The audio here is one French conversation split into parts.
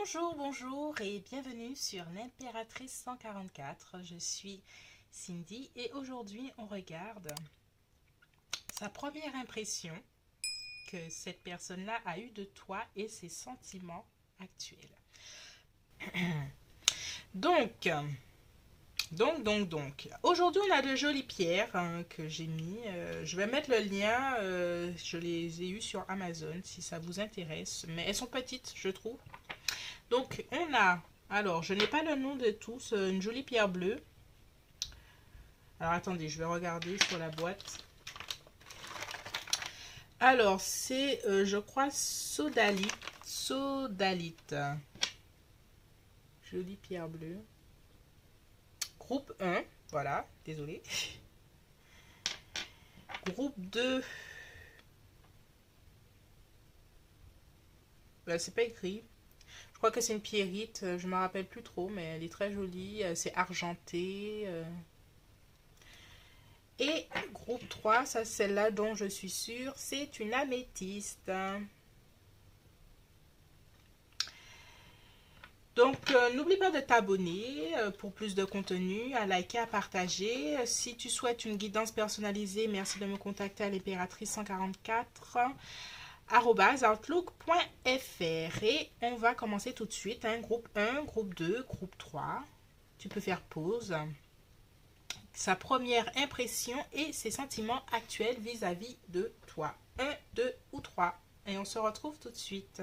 Bonjour, bonjour et bienvenue sur l'Impératrice 144. Je suis Cindy et aujourd'hui on regarde sa première impression que cette personne-là a eue de toi et ses sentiments actuels. Donc, aujourd'hui on a de jolies pierres que j'ai mis. Je vais mettre le lien, je les ai eues sur Amazon si ça vous intéresse, mais elles sont petites je trouve. Donc, on a, alors, je n'ai pas le nom de tous, une jolie pierre bleue. Alors, attendez, je vais regarder sur la boîte. Alors, c'est, je crois, sodalite. Sodalite. Jolie pierre bleue. Groupe 1, voilà, désolé. Groupe 2. Là, c'est pas écrit. Je crois que c'est une pierrite, je me rappelle plus trop, mais elle est très jolie, c'est argenté. Et groupe 3, ça c'est celle-là dont je suis sûre, c'est une améthyste. Donc, n'oublie pas de t'abonner pour plus de contenu, à liker, à partager. Si tu souhaites une guidance personnalisée, merci de me contacter à l'impératrice 144 outlook.fr et on va commencer tout de suite. Groupe 1, groupe 2, groupe 3. Tu peux faire pause. Sa première impression et ses sentiments actuels vis-à-vis de toi. 1, 2 ou 3. Et on se retrouve tout de suite.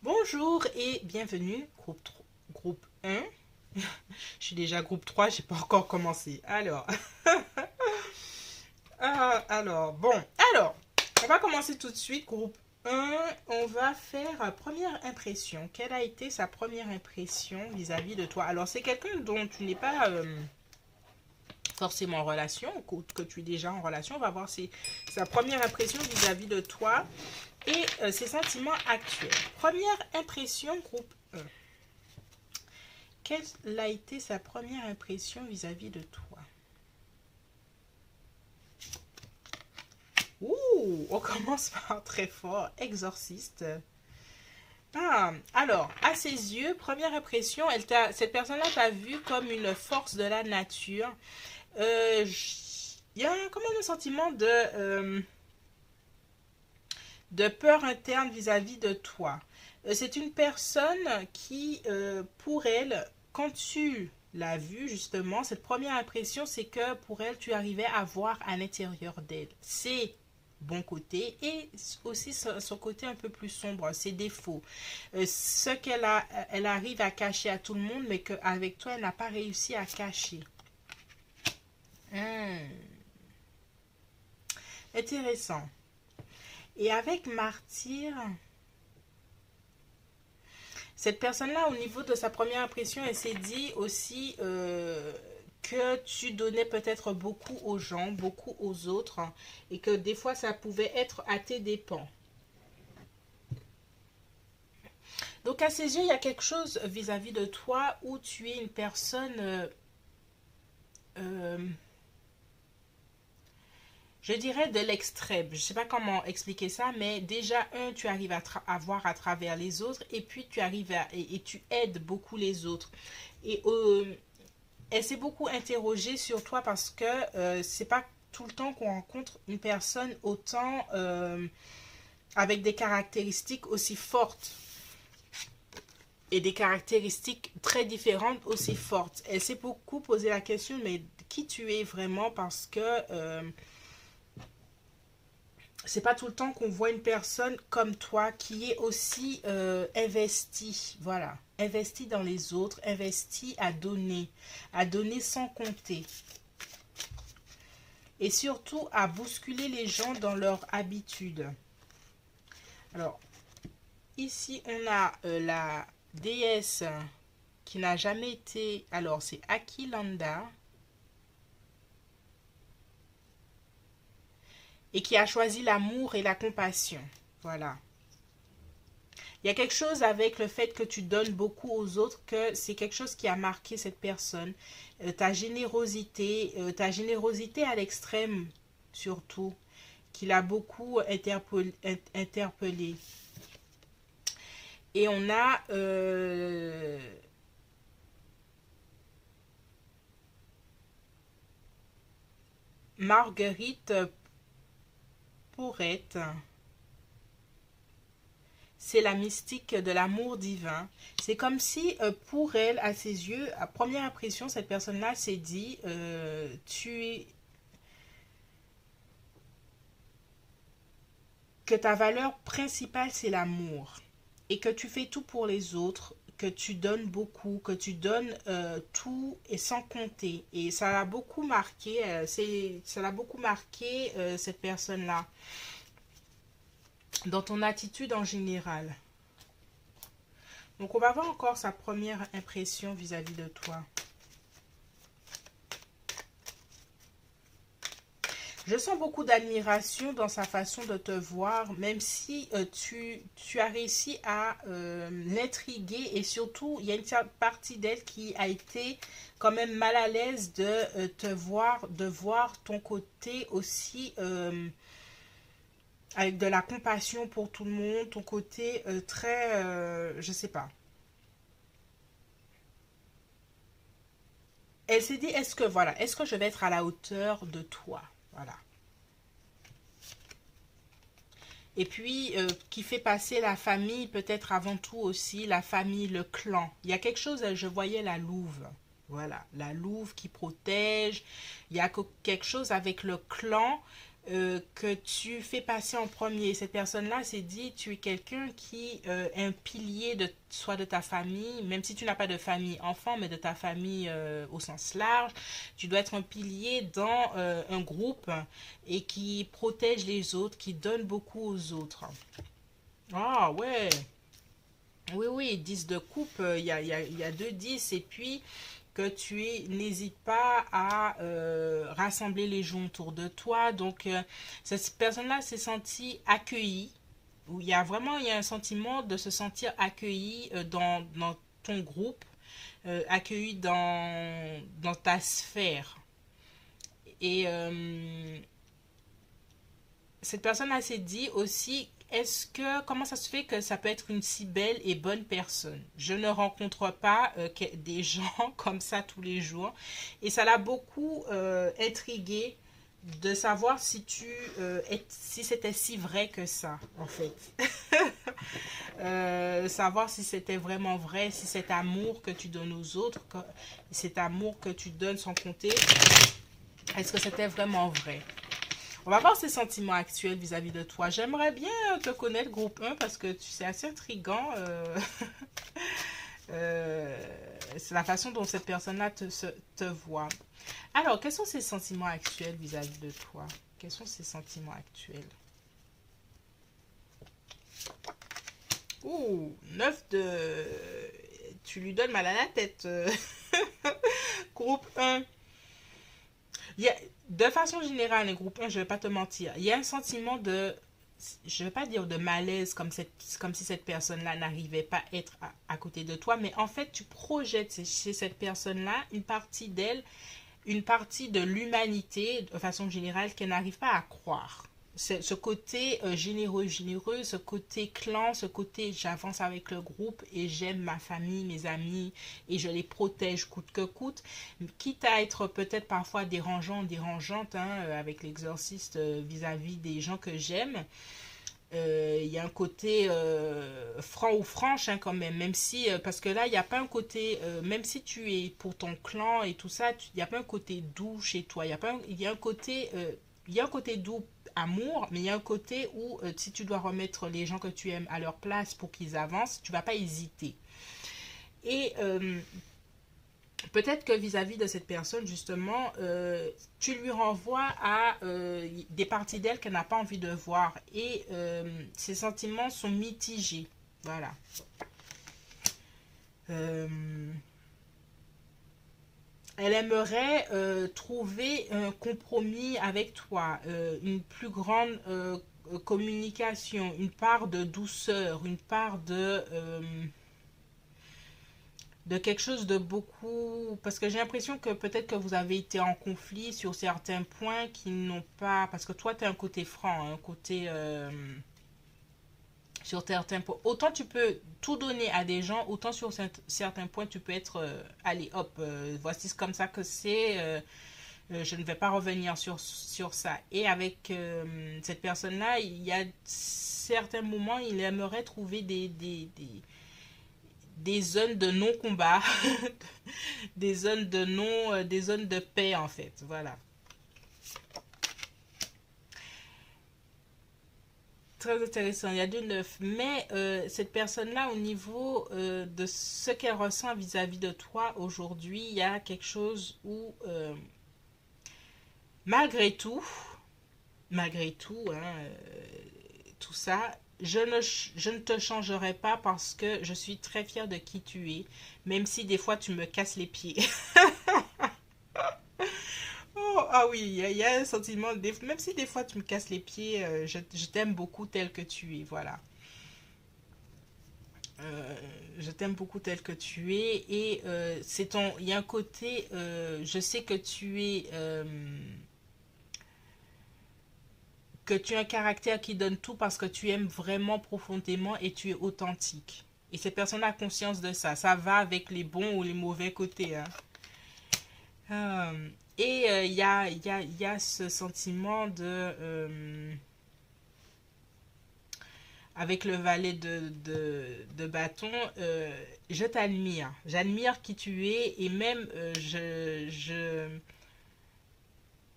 Bonjour et bienvenue, groupe 1. Je suis déjà groupe 3, j'ai pas encore commencé. Alors, on va commencer tout de suite. Groupe 1, on va faire première impression. Quelle a été sa première impression vis-à-vis de toi? Alors, c'est quelqu'un dont tu n'es pas forcément en relation, que tu es déjà en relation. On va voir sa première impression vis-à-vis de toi et ses sentiments actuels. Première impression, groupe 1. Quelle a été sa première impression vis-à-vis de toi? Ouh, on commence par très fort. Exorciste. Alors, à ses yeux, première impression, cette personne-là t'a vu comme une force de la nature. Il y a comme un sentiment de peur interne vis-à-vis de toi. C'est une personne qui, pour elle, quand tu l'as vue, justement, cette première impression, c'est que pour elle, tu arrivais à voir à l'intérieur d'elle. C'est bon côté et aussi son côté un peu plus sombre, ses défauts. Ce elle arrive à cacher à tout le monde, mais qu'avec toi, elle n'a pas réussi à cacher. Intéressant. Et avec Martyr, cette personne-là, au niveau de sa première impression, elle s'est dit aussi que tu donnais peut-être beaucoup aux gens, beaucoup aux autres, et que des fois, ça pouvait être à tes dépens. Donc, à ses yeux, il y a quelque chose vis-à-vis de toi où tu es une personne, je dirais, de l'extrême. Je ne sais pas comment expliquer ça, mais déjà, tu arrives à voir à travers les autres, et puis tu arrives et tu aides beaucoup les autres. Et elle s'est beaucoup interrogée sur toi parce que c'est pas tout le temps qu'on rencontre une personne autant avec des caractéristiques aussi fortes et des caractéristiques très différentes aussi fortes. Elle s'est beaucoup posé la question, mais qui tu es vraiment, parce que c'est pas tout le temps qu'on voit une personne comme toi qui est aussi investie, voilà, investie dans les autres, investie à donner sans compter. Et surtout à bousculer les gens dans leurs habitudes. Alors, ici on a la déesse qui n'a jamais été, alors c'est Akilanda, et qui a choisi l'amour et la compassion. Voilà. Il y a quelque chose avec le fait que tu donnes beaucoup aux autres, que c'est quelque chose qui a marqué cette personne. Ta générosité à l'extrême surtout, qui l'a beaucoup interpellé. Et on a Marguerite Pourrette. C'est la mystique de l'amour divin. C'est comme si, pour elle, à ses yeux, à première impression, cette personne-là s'est dit, que ta valeur principale, c'est l'amour. Et que tu fais tout pour les autres, que tu donnes beaucoup, que tu donnes tout et sans compter. Et ça l'a beaucoup marqué, ça l'a beaucoup marqué, cette personne-là, dans ton attitude en général. Donc, on va voir encore sa première impression vis-à-vis de toi. Je sens beaucoup d'admiration dans sa façon de te voir, même si tu as réussi à l'intriguer et surtout, il y a une certaine partie d'elle qui a été quand même mal à l'aise de te voir, de voir ton côté aussi avec de la compassion pour tout le monde, ton côté très, je sais pas. Elle s'est dit, est-ce que je vais être à la hauteur de toi? Voilà. Et puis, qui fait passer la famille, peut-être avant tout aussi, la famille, le clan. Il y a quelque chose, je voyais la louve. Voilà, la louve qui protège. Il y a quelque chose avec le clan que tu fais passer en premier. Cette personne-là s'est dit, tu es quelqu'un qui est un pilier de soit de ta famille, même si tu n'as pas de famille enfant, mais de ta famille au sens large. Tu dois être un pilier dans un groupe et qui protège les autres, qui donne beaucoup aux autres. Ah ouais, oui, oui, 10 de coupe, il y a deux 10 et puis que n'hésites pas à rassembler les gens autour de toi. Donc, cette personne-là s'est sentie accueillie, où il y a un sentiment de se sentir accueilli dans ton groupe, accueilli dans ta sphère. Et cette personne-là s'est dit aussi, comment ça se fait que ça peut être une si belle et bonne personne? Je ne rencontre pas des gens comme ça tous les jours. Et ça l'a beaucoup intrigué de savoir si c'était si vrai que ça, en fait. Savoir si c'était vraiment vrai, si cet amour que tu donnes aux autres, cet amour que tu donnes sans compter, est-ce que c'était vraiment vrai? On va voir ses sentiments actuels vis-à-vis de toi. J'aimerais bien te connaître, groupe un, parce que tu c'est assez intriguant. C'est la façon dont cette personne-là te voit. Alors, quels sont ses sentiments actuels vis-à-vis de toi? Quels sont ses sentiments actuels? Ouh, 9 de... Tu lui donnes mal à la tête. Groupe un. Il y a, de façon générale, les groupes 1, je ne vais pas te mentir, il y a un sentiment de, je ne vais pas dire de malaise comme si cette personne-là n'arrivait pas à être à côté de toi, mais en fait, tu projettes chez cette personne-là une partie d'elle, une partie de l'humanité, de façon générale, qu'elle n'arrive pas à croire. Ce côté généreux, ce côté clan, ce côté j'avance avec le groupe et j'aime ma famille, mes amis et je les protège coûte que coûte, quitte à être peut-être parfois dérangeante hein, avec l'exorciste vis-à-vis des gens que j'aime. Il y a un côté franc ou franche hein, quand même, même si, parce que là, il n'y a pas un côté, même si tu es pour ton clan et tout ça, il n'y a pas un côté doux chez toi, il y a un côté, il y a un côté doux amour, mais il y a un côté où si tu dois remettre les gens que tu aimes à leur place pour qu'ils avancent, tu vas pas hésiter. Et peut-être que vis-à-vis de cette personne, justement, tu lui renvoies à des parties d'elle qu'elle n'a pas envie de voir. Et ses sentiments sont mitigés. Voilà. Euh, Elle aimerait trouver un compromis avec toi, une plus grande communication, une part de douceur, une part de quelque chose de beaucoup... Parce que j'ai l'impression que peut-être que vous avez été en conflit sur certains points qui n'ont pas... Parce que toi, tu as un côté franc, un côté sur certains points. Autant tu peux tout donner à des gens, autant sur certains points, tu peux être, allez, hop, voici comme ça que c'est, je ne vais pas revenir sur ça. Et avec cette personne-là, il y a certains moments, il aimerait trouver des zones de non-combat, des zones de non, des zones de paix en fait. Voilà. Très intéressant, il y a du neuf. Mais cette personne-là, au niveau de ce qu'elle ressent vis-à-vis de toi aujourd'hui, il y a quelque chose où, malgré tout, malgré tout, hein, tout ça, je ne te changerai pas parce que je suis très fière de qui tu es, même si des fois tu me casses les pieds. Oh, ah oui, il y a un sentiment, même si des fois tu me casses les pieds, je t'aime beaucoup tel que tu es, voilà. Euh, je t'aime beaucoup tel que tu es et il y a un côté, je sais que tu as un caractère qui donne tout parce que tu aimes vraiment profondément et tu es authentique. Et cette personne a conscience de ça. Ça va avec les bons ou les mauvais côtés, hein. Et il y a ce sentiment de... avec le valet de bâton, je t'admire. J'admire qui tu es et même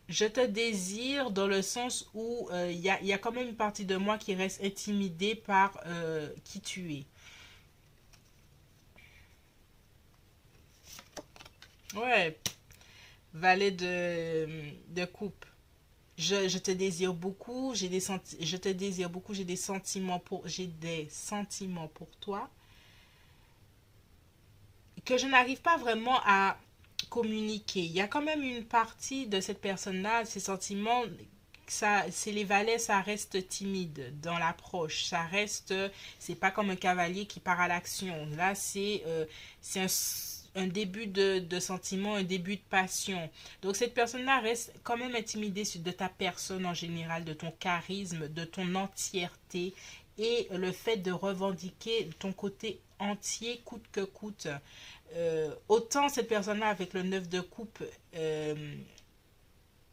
je te désire dans le sens où il y a quand même une partie de moi qui reste intimidée par qui tu es. Ouais, valet de coupe. Je te désire beaucoup, je te désire beaucoup, j'ai des sentiments pour toi que je n'arrive pas vraiment à communiquer. Il y a quand même une partie de cette personne-là, ses sentiments, ça, c'est les valets, ça reste timide dans l'approche. Ça reste, c'est pas comme un cavalier qui part à l'action. Là, c'est un début de sentiment, un début de passion. Donc cette personne-là reste quand même intimidée de ta personne en général, de ton charisme, de ton entièreté et le fait de revendiquer ton côté entier coûte que coûte. Autant cette personne-là avec le 9 de coupe, elle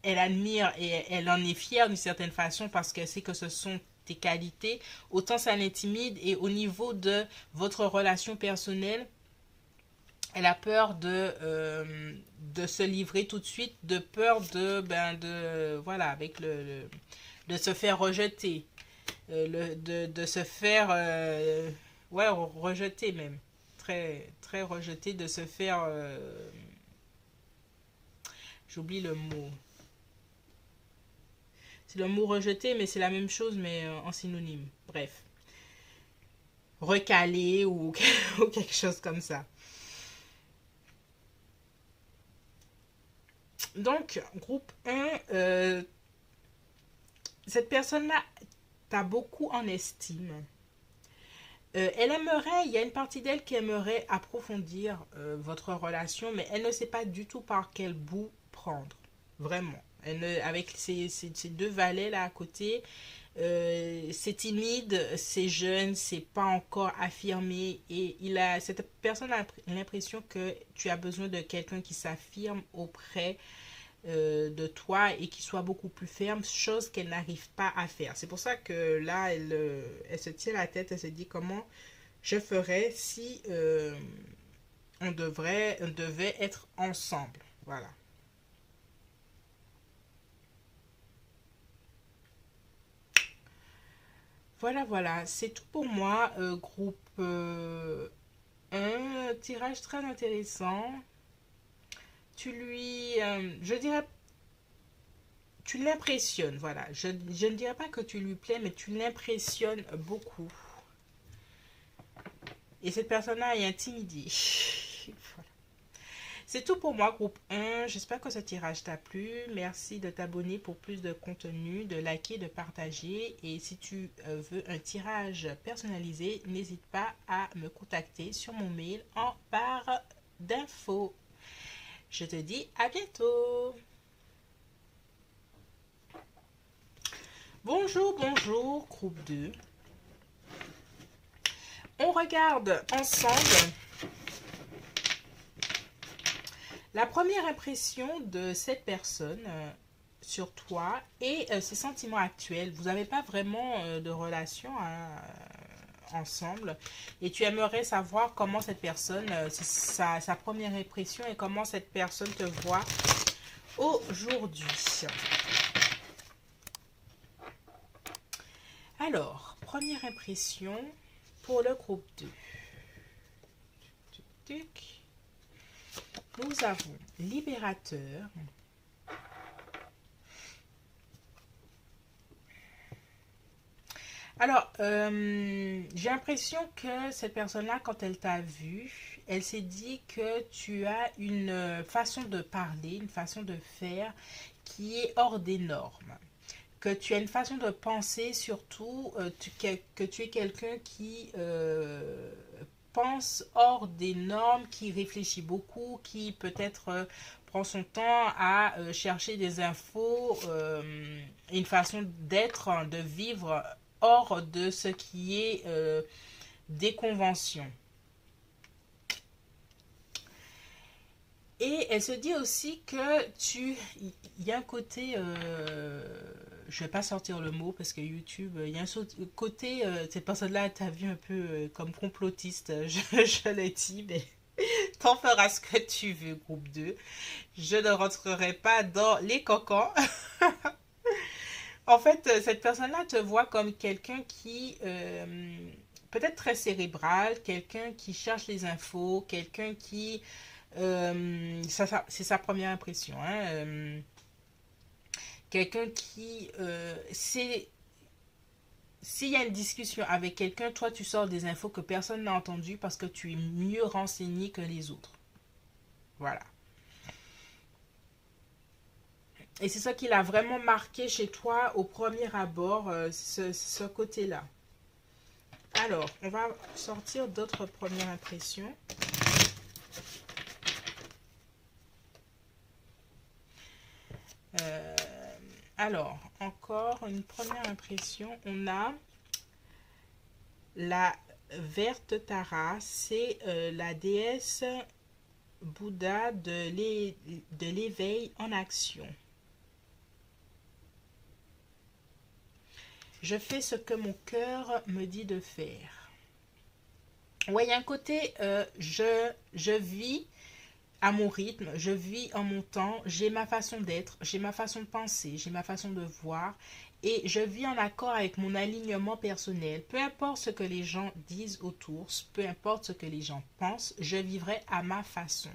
admire et elle en est fière d'une certaine façon parce qu'elle sait que ce sont tes qualités, autant ça l'intimide et au niveau de votre relation personnelle, elle a peur de se livrer tout de suite, de peur voilà, avec de se faire rejeter, de se faire, ouais, rejeter même, très, très rejeter, de se faire, j'oublie le mot. C'est le mot rejeter, mais c'est la même chose, mais en synonyme. Bref, recaler ou, ou quelque chose comme ça. Donc, groupe 1, cette personne-là t'a beaucoup en estime. Elle aimerait, il y a une partie d'elle qui aimerait approfondir votre relation, mais elle ne sait pas du tout par quel bout prendre. Vraiment. Avec ces deux valets là à côté, c'est timide, c'est jeune, c'est pas encore affirmé et cette personne a l'impression que tu as besoin de quelqu'un qui s'affirme auprès de toi et qui soit beaucoup plus ferme, chose qu'elle n'arrive pas à faire. C'est pour ça que là, elle se tient la tête, elle se dit comment je ferais si on devait être ensemble. Voilà. Voilà, voilà, c'est tout pour moi, groupe 1, tirage très intéressant. Je dirais, tu l'impressionnes, voilà. Je ne dirais pas que tu lui plais, mais tu l'impressionnes beaucoup. Et cette personne-là est intimidée. Voilà. C'est tout pour moi, groupe 1. J'espère que ce tirage t'a plu. Merci de t'abonner pour plus de contenu, de liker, de partager. Et si tu veux un tirage personnalisé, n'hésite pas à me contacter sur mon mail en barre d'infos. Je te dis à bientôt. Bonjour, bonjour, groupe 2. On regarde ensemble la première impression de cette personne sur toi et ses sentiments actuels. Vous n'avez pas vraiment de relation ensemble et tu aimerais savoir comment cette personne, sa première impression et comment cette personne te voit aujourd'hui. Alors, première impression pour le groupe 2. Nous avons libérateur. Alors, j'ai l'impression que cette personne-là, quand elle t'a vu, elle s'est dit que tu as une façon de parler, une façon de faire qui est hors des normes. Que tu as une façon de penser, surtout que tu es quelqu'un qui pense hors des normes, qui réfléchit beaucoup, qui peut-être prend son temps à chercher des infos, une façon d'être, de vivre hors de ce qui est des conventions. Et elle se dit aussi que il y a un côté, je vais pas sortir le mot parce que YouTube, il y a un côté, cette personne-là, t'as vu un peu comme complotiste, je l'ai dit, mais t'en feras ce que tu veux, groupe 2. Je ne rentrerai pas dans les cocons. En fait, cette personne-là te voit comme quelqu'un qui, peut-être très cérébral, quelqu'un qui cherche les infos, quelqu'un qui... c'est sa première impression. Hein, quelqu'un qui... s'il y a une discussion avec quelqu'un, toi, tu sors des infos que personne n'a entendues parce que tu es mieux renseigné que les autres. Voilà. Et c'est ça qui l'a vraiment marqué chez toi au premier abord, ce côté-là. Alors, on va sortir d'autres premières impressions. Alors, encore une première impression. On a la verte Tara. C'est la déesse Bouddha de l'éveil en action. Je fais ce que mon cœur me dit de faire. Ouais, il y a un côté, je vis à mon rythme, je vis en mon temps, j'ai ma façon d'être, j'ai ma façon de penser, j'ai ma façon de voir et je vis en accord avec mon alignement personnel. Peu importe ce que les gens disent autour, peu importe ce que les gens pensent, je vivrai à ma façon.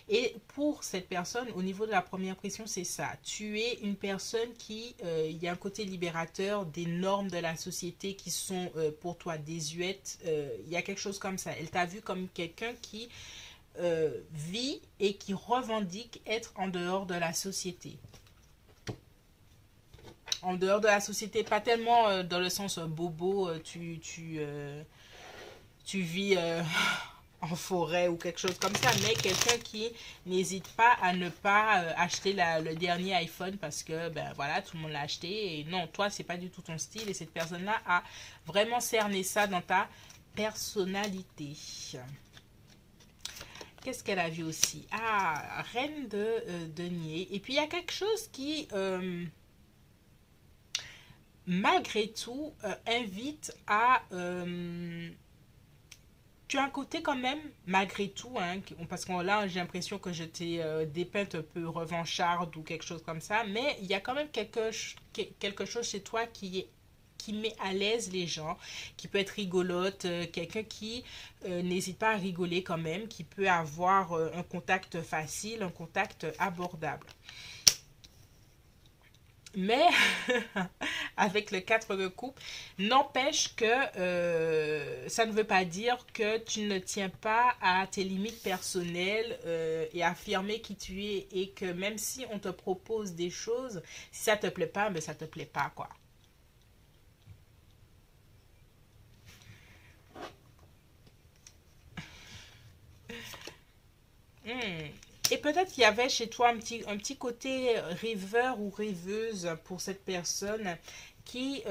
Et pour cette personne, au niveau de la première impression, c'est ça. Tu es une personne qui, il y a un côté libérateur des normes de la société qui sont pour toi désuètes. Il y a quelque chose comme ça. Elle t'a vu comme quelqu'un qui vit et qui revendique être en dehors de la société. En dehors de la société, pas tellement dans le sens bobo, tu vis en forêt ou quelque chose comme ça, mais quelqu'un qui n'hésite pas à ne pas acheter le dernier iPhone parce que ben voilà, tout le monde l'a acheté et non, toi c'est pas du tout ton style et cette personne-là a vraiment cerné ça dans ta personnalité. Qu'est-ce qu'elle a vu aussi? Ah, reine de denier. Et puis il y a quelque chose qui malgré tout, invite à... tu as un côté quand même, malgré tout, hein, parce que là, j'ai l'impression que je t'ai dépeinte un peu revancharde ou quelque chose comme ça, mais il y a quand même quelque chose chez toi qui met à l'aise les gens, qui peut être rigolote, quelqu'un qui n'hésite pas à rigoler quand même, qui peut avoir un contact facile, un contact abordable. Mais avec le 4 de coupe, n'empêche que ça ne veut pas dire que tu ne tiens pas à tes limites personnelles et affirmer qui tu es et que même si on te propose des choses, si ça te plaît pas, ben ça te plaît pas quoi. Et peut-être qu'il y avait chez toi un petit côté rêveur ou rêveuse pour cette personne qui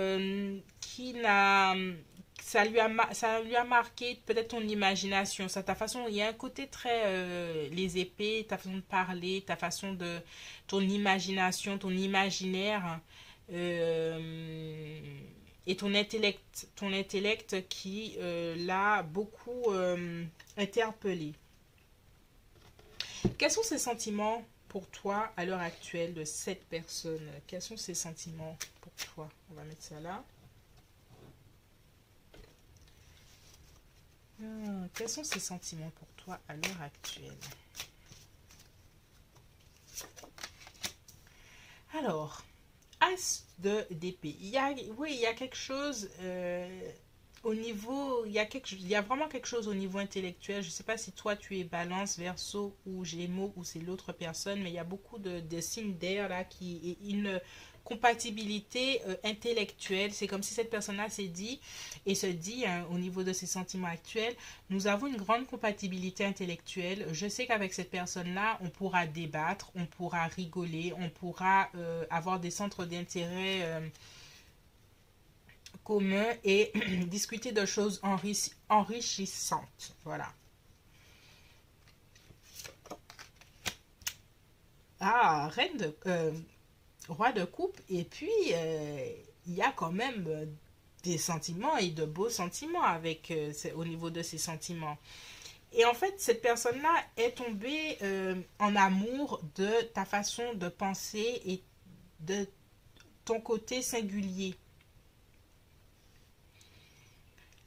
ça lui a marqué peut-être ton imagination, ça, ta façon, il y a un côté très, les épées, ta façon de parler, ta façon de, ton imagination, ton imaginaire, euh, et ton intellect qui l'a beaucoup interpellé. Quels sont ces sentiments pour toi à l'heure actuelle de cette personne? Quels sont ces sentiments pour toi? On va mettre ça là. Quels sont ces sentiments pour toi à l'heure actuelle? Alors, As de d'épée. Oui, il y a quelque chose au niveau, il y a vraiment quelque chose au niveau intellectuel. Je ne sais pas si toi tu es Balance, Verseau ou Gémeaux ou c'est l'autre personne, mais il y a beaucoup de signes d'air là qui est une compatibilité intellectuelle. C'est comme si cette personne-là s'est dit et se dit hein, au niveau de ses sentiments actuels, nous avons une grande compatibilité intellectuelle. Je sais qu'avec cette personne-là, on pourra débattre, on pourra rigoler, on pourra avoir des centres d'intérêt communs et discuter de choses enrichissantes. Voilà. Ah, roi de coupe. Et puis, il y a quand même des sentiments et de beaux sentiments avec au niveau de ces sentiments. Et en fait, cette personne-là est tombée en amour de ta façon de penser et de ton côté singulier.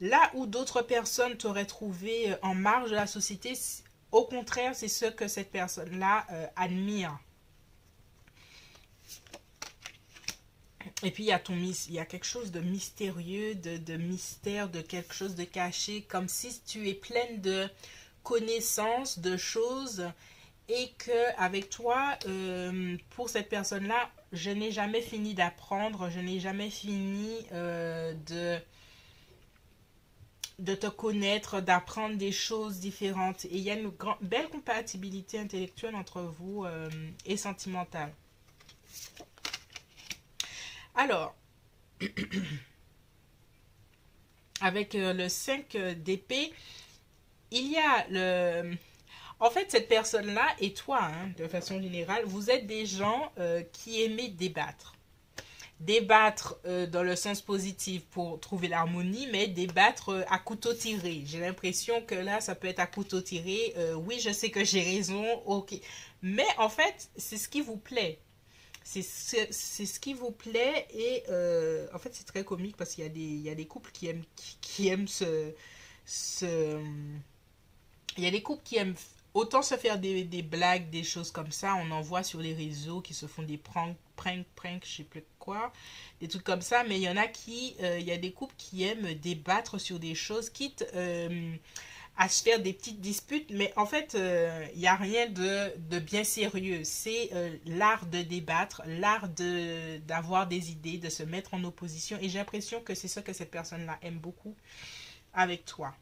Là où d'autres personnes t'auraient trouvé en marge de la société, au contraire, c'est ce que cette personne-là admire. Et puis il y a quelque chose de mystérieux, de mystère, de quelque chose de caché, comme si tu es pleine de connaissances, de choses, et que avec toi, pour cette personne-là, je n'ai jamais fini d'apprendre, je n'ai jamais fini de te connaître, d'apprendre des choses différentes. Et il y a une belle compatibilité intellectuelle entre vous et sentimentale. Alors, avec le 5 d'épée, il y a le... En fait, cette personne-là et toi, hein, de façon générale, vous êtes des gens qui aimez débattre. Débattre dans le sens positif pour trouver l'harmonie, mais débattre à couteau tiré. J'ai l'impression que là, ça peut être à couteau tiré. Oui, je sais que j'ai raison, ok. Mais en fait, c'est ce qui vous plaît. C'est ce qui vous plaît et en fait, c'est très comique parce il y a des couples qui aiment ce... Il y a des couples qui aiment autant se faire des blagues, des choses comme ça. On en voit sur les réseaux qui se font des pranks, je sais plus quoi, des trucs comme ça. Mais il y en a il y a des couples qui aiment débattre sur des choses, quitte à se faire des petites disputes. Mais en fait, il n'y a rien de bien sérieux. C'est l'art de débattre, l'art d'avoir des idées, de se mettre en opposition. Et j'ai l'impression que c'est ça que cette personne-là aime beaucoup avec toi.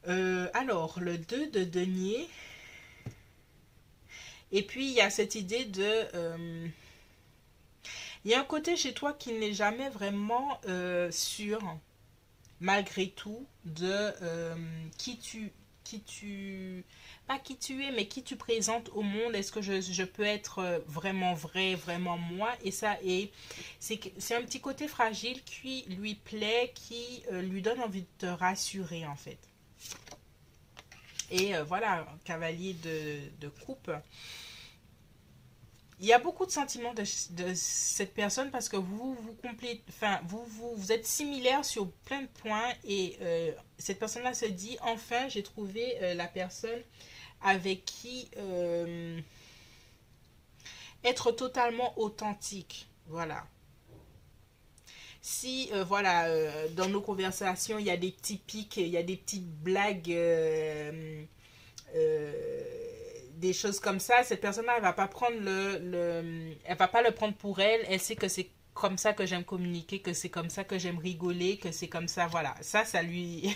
Alors, le 2 de denier. Et puis, il y a cette idée de... il y a un côté chez toi qui n'est jamais vraiment sûr, malgré tout, de qui tu... Pas qui tu es, mais qui tu présentes au monde. Est-ce que je peux être vraiment vrai, vraiment moi? Et ça, c'est un petit côté fragile qui lui plaît, qui lui donne envie de te rassurer, en fait. Et voilà, cavalier de coupe. Il y a beaucoup de sentiments de cette personne parce que enfin, vous êtes similaires sur plein de points et cette personne-là se dit, enfin, j'ai trouvé la personne avec qui être totalement authentique. Voilà. Si, voilà, dans nos conversations, il y a des petits pics, il y a des petites blagues, des choses comme ça, cette personne-là, elle va pas prendre elle va pas le prendre pour elle. Elle sait que c'est comme ça que j'aime communiquer, que c'est comme ça que j'aime rigoler, que c'est comme ça, voilà. Ça lui...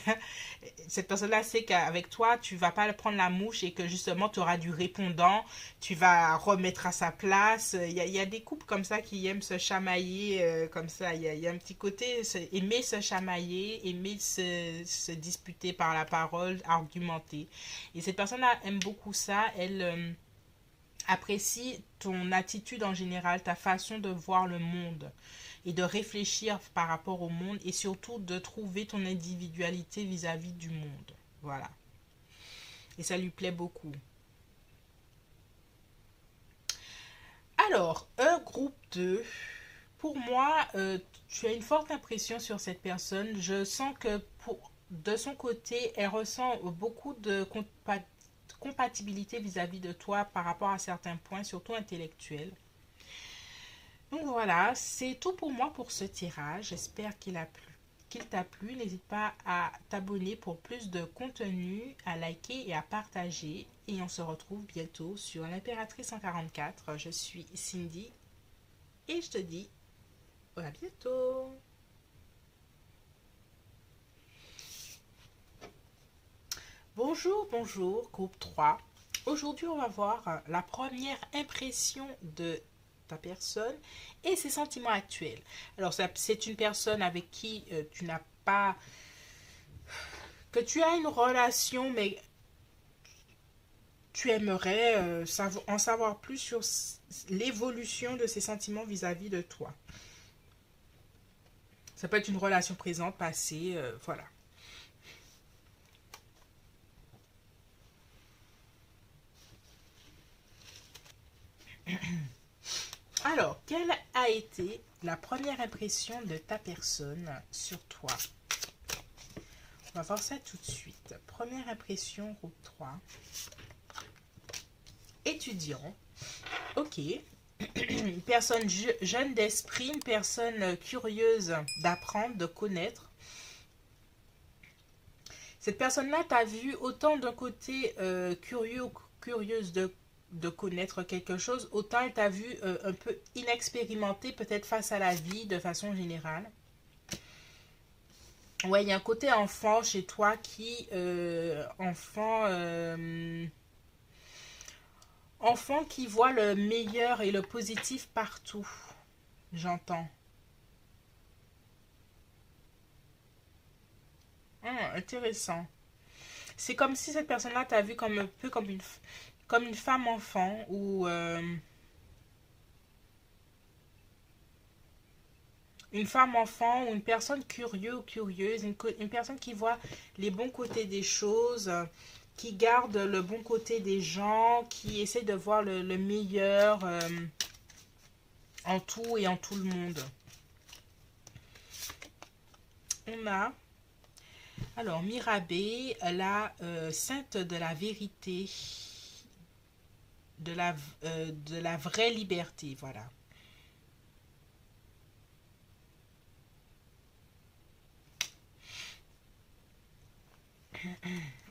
Cette personne-là sait qu'avec toi, tu vas pas prendre la mouche et que justement, tu auras du répondant, tu vas remettre à sa place. Il y a des couples comme ça qui aiment se chamailler, comme ça. Il y a un petit côté, aimer se chamailler, aimer se disputer par la parole, argumenter. Et cette personne-là aime beaucoup ça. Elle... apprécie ton attitude en général, ta façon de voir le monde et de réfléchir par rapport au monde et surtout de trouver ton individualité vis-à-vis du monde. Voilà. Et ça lui plaît beaucoup. Alors, un groupe 2. Pour moi, tu as une forte impression sur cette personne. Je sens que de son côté, elle ressent beaucoup de compatibilité vis-à-vis de toi par rapport à certains points, surtout intellectuels. Donc voilà, c'est tout pour moi pour ce tirage. J'espère qu'il t'a plu. N'hésite pas à t'abonner pour plus de contenu, à liker et à partager. Et on se retrouve bientôt sur l'Impératrice 144. Je suis Cindy et je te dis à bientôt. Bonjour, bonjour, groupe 3. Aujourd'hui, on va voir la première impression de ta personne et ses sentiments actuels. Alors, c'est une personne avec qui tu n'as pas... que tu as une relation, mais tu aimerais en savoir plus sur l'évolution de ses sentiments vis-à-vis de toi. Ça peut être une relation présente, passée, voilà. Alors, quelle a été la première impression de ta personne sur toi? On va voir ça tout de suite. Première impression, groupe 3. Étudiant. Ok. Une personne jeune d'esprit, une personne curieuse d'apprendre, de connaître. Cette personne-là t'a vu autant d'un côté curieux ou curieuse de connaître quelque chose, autant elle t'a vu un peu inexpérimenté peut-être face à la vie de façon générale. Ouais, il y a un côté enfant chez toi qui... enfant qui voit le meilleur et le positif partout. J'entends. Intéressant. C'est comme si cette personne-là t'a vu comme un peu comme une femme enfant ou une femme enfant ou une personne curieuse ou curieuse, une personne qui voit les bons côtés des choses, qui garde le bon côté des gens, qui essaie de voir le meilleur en tout et en tout le monde. On a, alors, Mirabé, la sainte de la vérité, de la vraie liberté, voilà.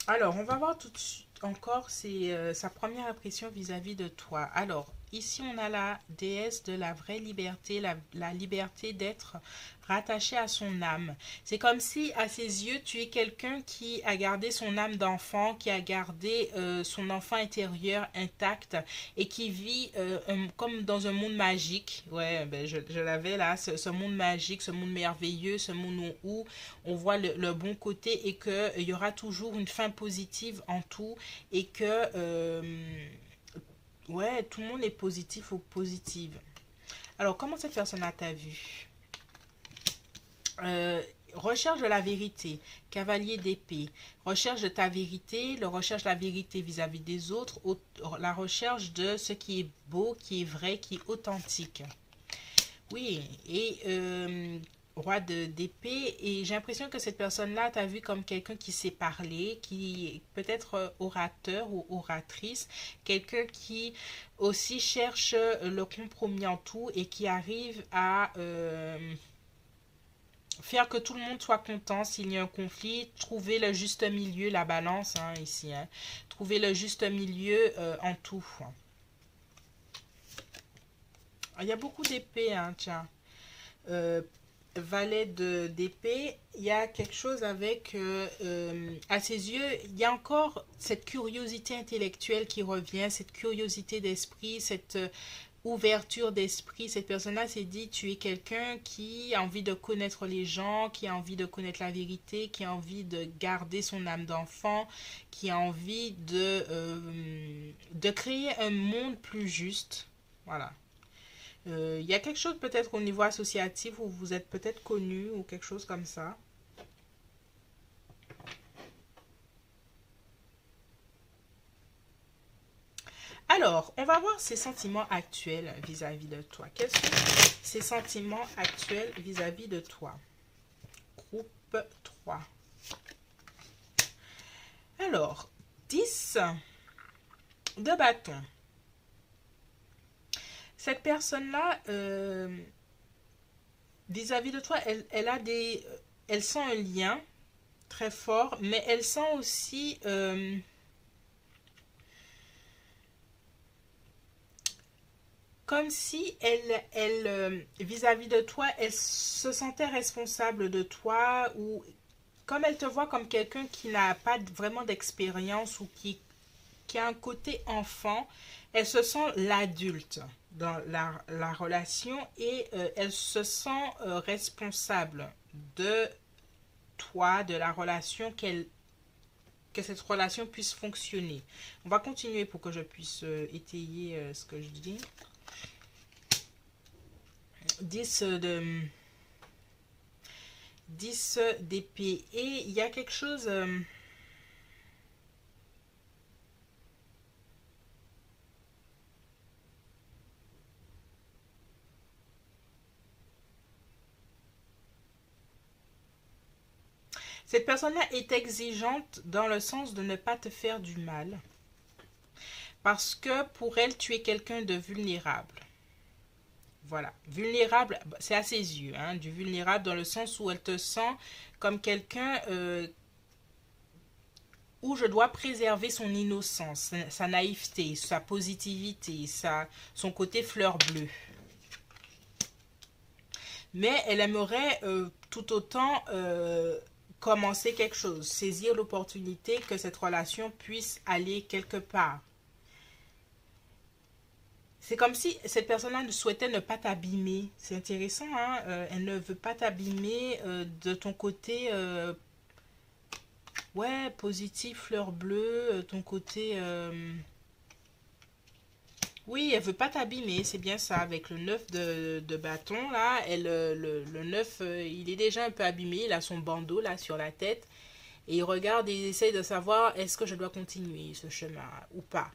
Alors, on va voir tout de suite encore sa première impression vis-à-vis de toi. Alors, ici, on a la déesse de la vraie liberté, la liberté d'être rattaché à son âme. C'est comme si, à ses yeux, tu es quelqu'un qui a gardé son âme d'enfant, qui a gardé son enfant intérieur intact et qui vit comme dans un monde magique. Ouais, ben je l'avais là, ce monde magique, ce monde merveilleux, ce monde où on voit le bon côté et qu'il y aura toujours une fin positive en tout et que ouais, tout le monde est positif ou positive. Alors, comment cette personne-là t'a vu? Recherche de la vérité, cavalier d'épée, recherche de ta vérité, le recherche de la vérité vis-à-vis des autres, la recherche de ce qui est beau, qui est vrai, qui est authentique. Oui, et roi d'épée, et j'ai l'impression que cette personne-là t'a vu comme quelqu'un qui sait parler, qui est peut-être orateur ou oratrice, quelqu'un qui aussi cherche le compromis en tout et qui arrive à faire que tout le monde soit content s'il y a un conflit, trouver le juste milieu, la balance hein, ici, hein, trouver le juste milieu en tout. Il y a beaucoup d'épées, hein, tiens. euh, valet d'épée, il y a quelque chose avec, à ses yeux, il y a encore cette curiosité intellectuelle qui revient, cette curiosité d'esprit, cette ouverture d'esprit. Cette personne-là s'est dit, tu es quelqu'un qui a envie de connaître les gens, qui a envie de connaître la vérité, qui a envie de garder son âme d'enfant, qui a envie de créer un monde plus juste. Voilà. Il y a quelque chose peut-être au niveau associatif où vous êtes peut-être connu ou quelque chose comme ça. Alors, on va voir ses sentiments actuels vis-à-vis de toi. Quels sont ses sentiments actuels vis-à-vis de toi? Groupe 3. Alors, 10 de bâton. Cette personne-là, vis-à-vis de toi, elle sent un lien très fort, mais elle sent aussi comme si vis-à-vis de toi, elle se sentait responsable de toi, ou comme elle te voit comme quelqu'un qui n'a pas vraiment d'expérience ou qui a un côté enfant, elle se sent l'adulte dans la relation, et elle se sent responsable de toi, de la relation, que cette relation puisse fonctionner. On va continuer pour que je puisse étayer ce que je dis. 10 d'épée. Et il y a quelque chose... cette personne-là est exigeante dans le sens de ne pas te faire du mal. Parce que pour elle, tu es quelqu'un de vulnérable. Voilà. Vulnérable, c'est à ses yeux, hein, du vulnérable dans le sens où elle te sent comme quelqu'un où je dois préserver son innocence, sa naïveté, sa positivité, son côté fleur bleue. Mais elle aimerait tout autant commencer quelque chose, saisir l'opportunité que cette relation puisse aller quelque part. C'est comme si cette personne-là ne souhaitait ne pas t'abîmer. C'est intéressant, hein? Elle ne veut pas t'abîmer de ton côté, ouais, positif, fleur bleue, ton côté... oui, elle veut pas t'abîmer, c'est bien ça. Avec le 9 de bâton, là, le 9, il est déjà un peu abîmé. Il a son bandeau, là, sur la tête. Et il regarde et il essaye de savoir, est-ce que je dois continuer ce chemin ou pas.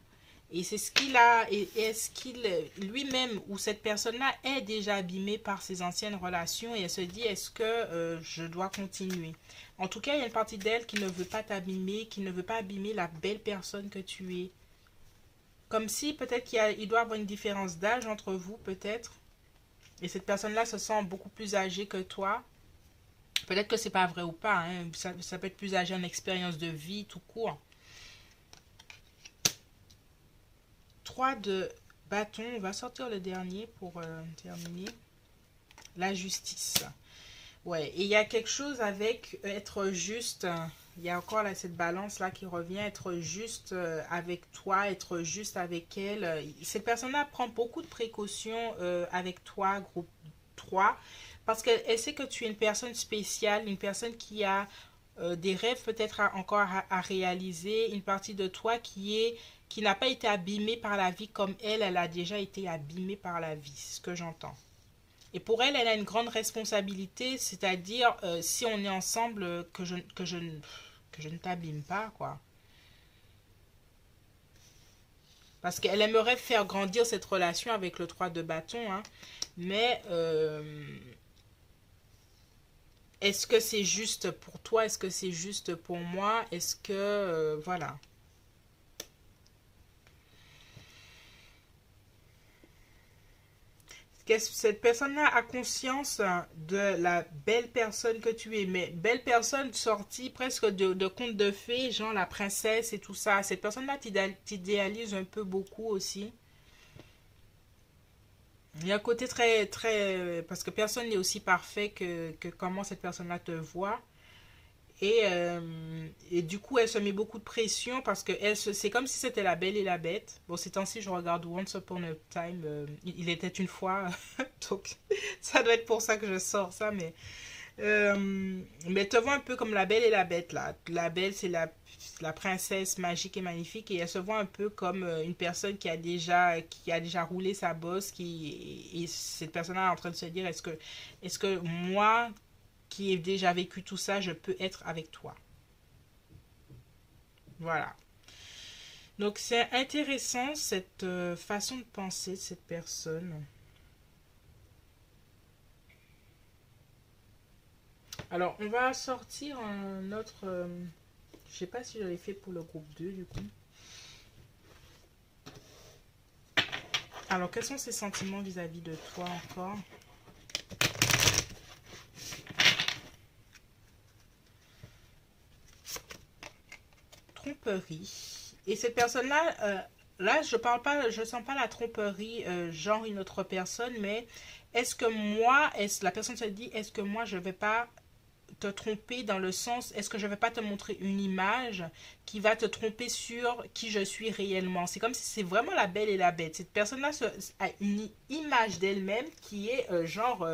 Et c'est ce qu'il a, et est-ce qu'il lui-même ou cette personne-là est déjà abîmée par ses anciennes relations, et elle se dit, est-ce que je dois continuer? En tout cas, il y a une partie d'elle qui ne veut pas t'abîmer, qui ne veut pas abîmer la belle personne que tu es. Comme si peut-être il doit y avoir une différence d'âge entre vous, peut-être. Et cette personne-là se sent beaucoup plus âgée que toi. Peut-être que c'est pas vrai ou pas, hein. Ça peut être plus âgé en expérience de vie, tout court. 3 de bâton. On va sortir le dernier pour terminer. La justice. Ouais, et il y a quelque chose avec être juste. Il y a encore là, cette balance-là qui revient. Être juste avec toi, être juste avec elle. Cette personne-là prend beaucoup de précautions avec toi, groupe 3, parce qu'elle sait que tu es une personne spéciale, une personne qui a des rêves peut-être encore à réaliser, une partie de toi qui n'a pas été abîmée par la vie comme elle a déjà été abîmée par la vie, c'est ce que j'entends. Et pour elle, elle a une grande responsabilité, c'est-à-dire si on est ensemble, que je ne t'abîme pas, quoi. Parce qu'elle aimerait faire grandir cette relation avec le 3 de bâton, hein. Mais est-ce que c'est juste pour toi? Est-ce que c'est juste pour moi? Est-ce que... voilà. Cette personne-là a conscience de la belle personne que tu es, mais belle personne sortie presque de contes de fées, genre la princesse et tout ça. Cette personne-là t'idéalise un peu beaucoup aussi. Il y a un côté très, très... Parce que personne n'est aussi parfait que comment cette personne-là te voit. Et du coup, elle se met beaucoup de pression parce que c'est comme si c'était la belle et la bête. Bon, ces temps-ci, je regarde Once Upon a Time. Il était une fois. Donc, ça doit être pour ça que je sors ça. Mais te vois un peu comme la belle et la bête, là. La belle, c'est la princesse magique et magnifique. Et elle se voit un peu comme une personne qui a déjà roulé sa bosse. Et cette personne-là est en train de se dire, est-ce que moi, qui ai déjà vécu tout ça, je peux être avec toi. Voilà. Donc c'est intéressant cette façon de penser de cette personne. Alors on va sortir un autre... je sais pas si je l'ai fait pour le groupe 2 du coup. Alors quels sont ses sentiments vis-à-vis de toi encore? Tromperie. Et cette personne-là, là, je parle pas, je sens pas la tromperie, genre une autre personne, mais est-ce que moi, la personne se dit, est-ce que moi, je vais pas te tromper dans le sens, est-ce que je vais pas te montrer une image qui va te tromper sur qui je suis réellement? C'est comme si c'est vraiment la belle et la bête. Cette personne-là a une image d'elle-même qui est genre,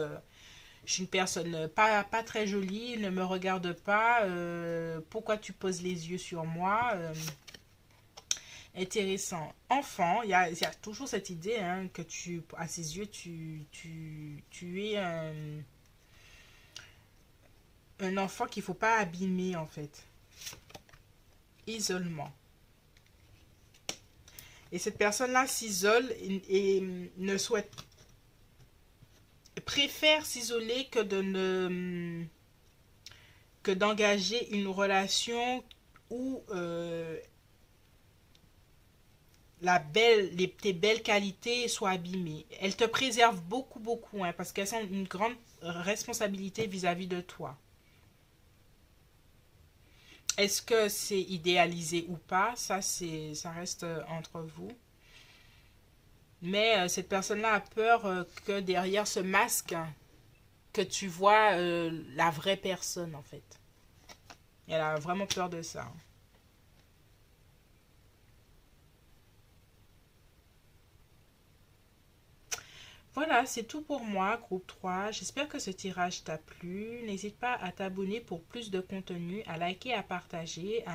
je suis une personne pas très jolie, ne me regarde pas, pourquoi tu poses les yeux sur moi? Intéressant. Enfant, il y a toujours cette idée hein, que à ses yeux, tu es un enfant qu'il faut pas abîmer en fait. Isolement. Et cette personne-là s'isole et ne souhaite, préfère s'isoler que d'engager une relation où tes belles qualités soient abîmées. Elles te préservent beaucoup, beaucoup, hein, parce qu'elles ont une grande responsabilité vis-à-vis de toi. Est-ce que c'est idéalisé ou pas? Ça reste entre vous. Mais cette personne-là a peur que derrière ce masque, que tu vois la vraie personne, en fait. Elle a vraiment peur de ça. Voilà, c'est tout pour moi, groupe 3. J'espère que ce tirage t'a plu. N'hésite pas à t'abonner pour plus de contenu, à liker, à partager,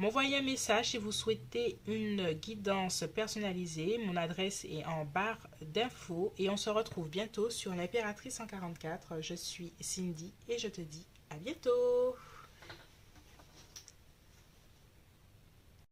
m'envoyer un message si vous souhaitez une guidance personnalisée. Mon adresse est en barre d'infos et on se retrouve bientôt sur l'Impératrice 144. Je suis Cindy et je te dis à bientôt.